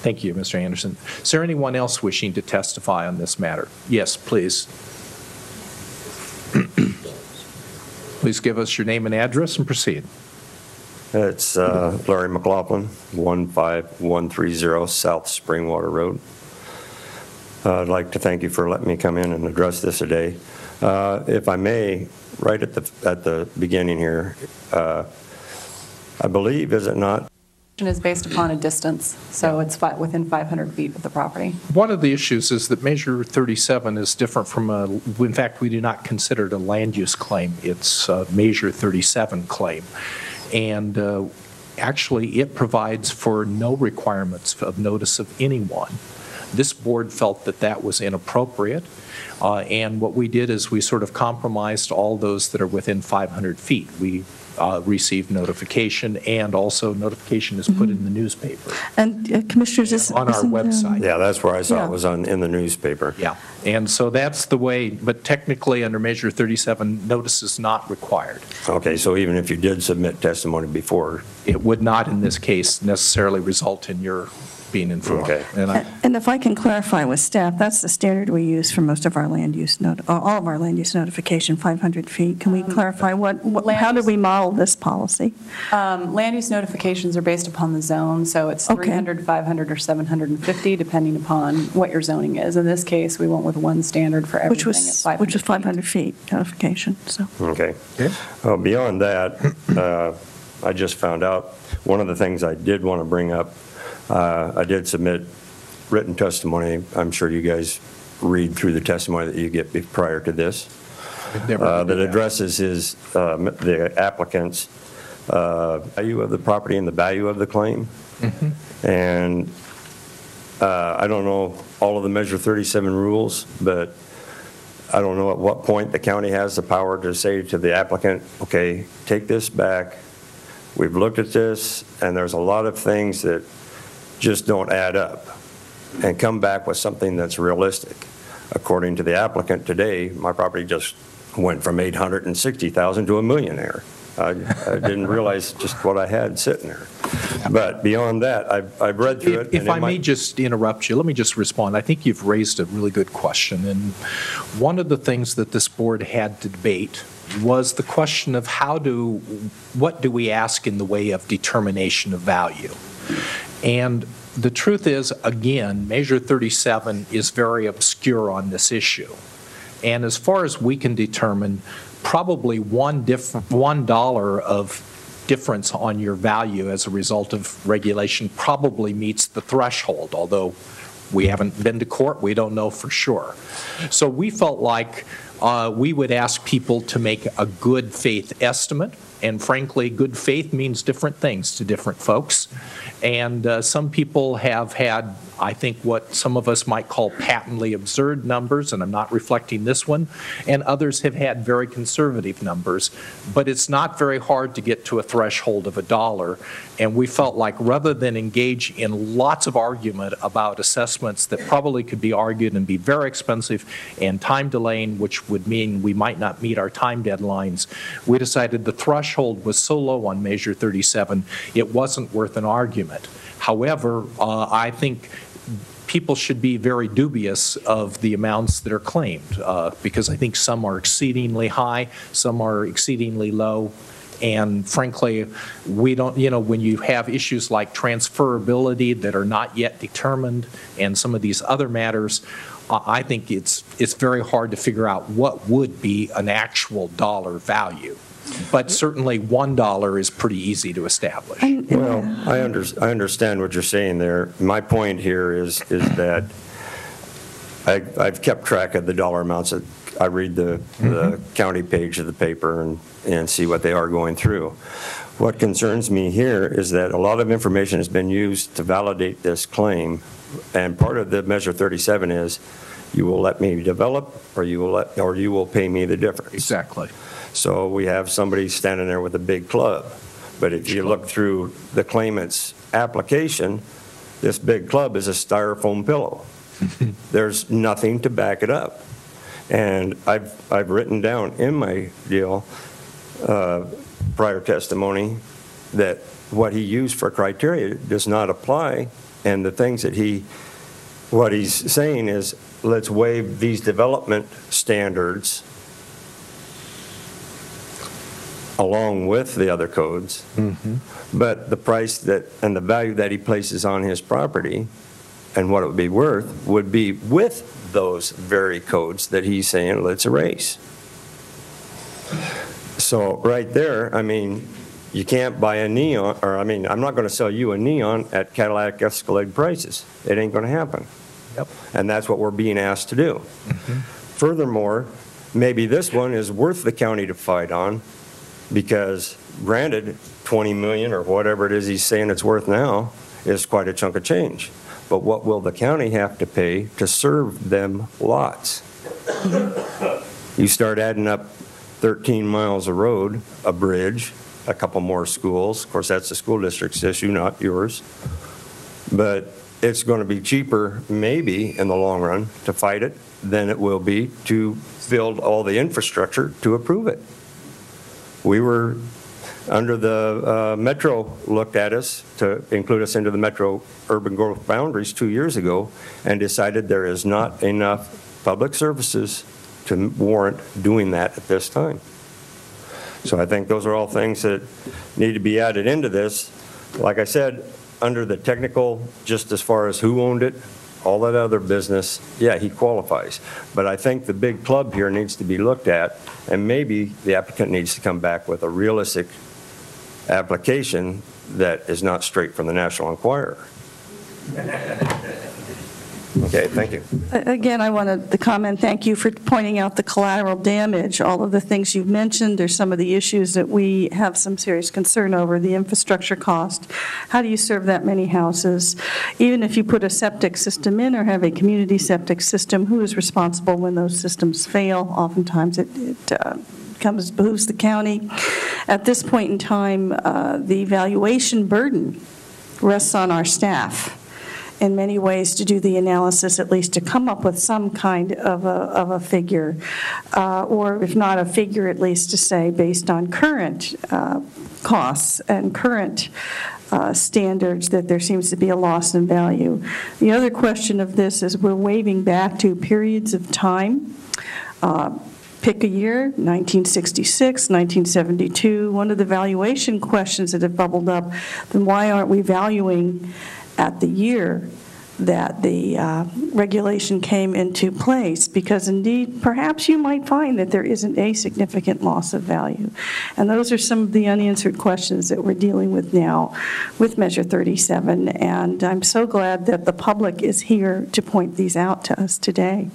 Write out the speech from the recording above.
Thank you, Mr. Anderson. Is there anyone else wishing to testify on this matter? Yes, please. Please give us your name and address and proceed. It's Larry McLaughlin, 15130 South Springwater Road. I'd like to thank you for letting me come in and address this today. If I may, right at the beginning here, I believe, is it not? Is based upon a distance, so it's within 500 feet of the property. One of the issues is that Measure 37 is different from in fact, we do not consider it a land use claim. It's a Measure 37 claim. And actually, it provides for no requirements of notice of anyone. This board felt that that was inappropriate. And what we did is we sort of compromised all those that are within 500 feet. We received notification, and also notification is put in the newspaper. And Commissioners, on our website. Yeah, that's where I saw it was in the newspaper. Yeah, and so that's the way, but technically under Measure 37, notice is not required. Okay, so even if you did submit testimony before, it would not in this case necessarily result in your being informed. Okay. And if I can clarify with staff, that's the standard we use for most of our land use, all of our land use notification, 500 feet. Can we clarify how do we model this policy? Land use notifications are based upon the zone, so it's 300, 500, or 750, depending upon what your zoning is. In this case, we went with one standard for everything at 500 which was 500 feet notification. So. Okay. Beyond that, I just found out one of the things I did want to bring up. I did submit written testimony. I'm sure you guys read through the testimony that you get prior to this. That addresses the applicant's value of the property and the value of the claim. Mm-hmm. And I don't know all of the Measure 37 rules, but I don't know at what point the county has the power to say to the applicant, okay, take this back. We've looked at this, and there's a lot of things that just don't add up, and come back with something that's realistic. According to the applicant today, my property just went from $860,000 to $1 million. I didn't realize just what I had sitting there. But beyond that, I've read through it. If I may just interrupt you, let me just respond. I think you've raised a really good question, and one of the things that this board had to debate was the question of what do we ask in the way of determination of value? And the truth is, again, Measure 37 is very obscure on this issue. And as far as we can determine, probably $1 of difference on your value as a result of regulation probably meets the threshold, although we haven't been to court, we don't know for sure. So we felt like we would ask people to make a good faith estimate, and frankly, good faith means different things to different folks. And some people have had, I think, what some of us might call patently absurd numbers, and I'm not reflecting this one, and others have had very conservative numbers. But it's not very hard to get to a threshold of $1, and we felt like rather than engage in lots of argument about assessments that probably could be argued and be very expensive and time delaying, which would mean we might not meet our time deadlines, we decided the threshold was so low on Measure 37, it wasn't worth an argument. However, I think people should be very dubious of the amounts that are claimed because I think some are exceedingly high, some are exceedingly low, and frankly, we don't, when you have issues like transferability that are not yet determined and some of these other matters, I think it's very hard to figure out what would be an actual dollar value. But certainly $1 is pretty easy to establish. Well, I understand what you're saying there. My point here is that I've kept track of the dollar amounts. That I read the county page of the paper and see what they are going through. What concerns me here is that a lot of information has been used to validate this claim, and part of the Measure 37 is you will let me develop, or you will pay me the difference. Exactly. So we have somebody standing there with a big club. But if you look through the claimant's application, this big club is a styrofoam pillow. There's nothing to back it up. And I've written down in my deal, prior testimony, that what he used for criteria does not apply And the things that what he's saying is, let's waive these development standards along with the other codes. But the price and the value that he places on his property and what it would be worth would be with those very codes that he's saying, let's erase. So right there, I mean, you can't buy a neon, or I mean, I'm not going to sell you a neon at Cadillac Escalade prices. It ain't going to happen. Yep. And that's what we're being asked to do. Furthermore, maybe this one is worth the county to fight on, because granted, 20 million or whatever it is he's saying it's worth now is quite a chunk of change. But what will the county have to pay to serve them lots? You start adding up 13 miles of road, a bridge, a couple more schools. Of course, that's the school district's issue, not yours. But it's going to be cheaper, maybe, in the long run, to fight it than it will be to build all the infrastructure to approve it. We were under the Metro looked at us to include us into the Metro urban growth boundaries 2 years ago and decided there is not enough public services to warrant doing that at this time. So I think those are all things that need to be added into this. Like I said, under the technical, just as far as who owned it, all that other business, yeah, he qualifies. But I think the big club here needs to be looked at, and maybe the applicant needs to come back with a realistic application that is not straight from the National Enquirer. Okay, thank you. Again, I wanted to comment, thank you for pointing out the collateral damage, all of the things you've mentioned. There's some of the issues that we have some serious concern over, the infrastructure cost. How do you serve that many houses? Even if you put a septic system in or have a community septic system, who is responsible when those systems fail? Oftentimes it behooves the county. At this point in time, the evaluation burden rests on our staff in many ways to do the analysis, at least to come up with some kind of a figure, or if not a figure, at least to say based on current costs and current standards that there seems to be a loss in value. The other question of this is we're waving back to periods of time. Pick a year, 1966, 1972. One of the valuation questions that have bubbled up, then why aren't we valuing at the year that the regulation came into place? Because indeed, perhaps you might find that there isn't a significant loss of value. And those are some of the unanswered questions that we're dealing with now with Measure 37. And I'm so glad that the public is here to point these out to us today.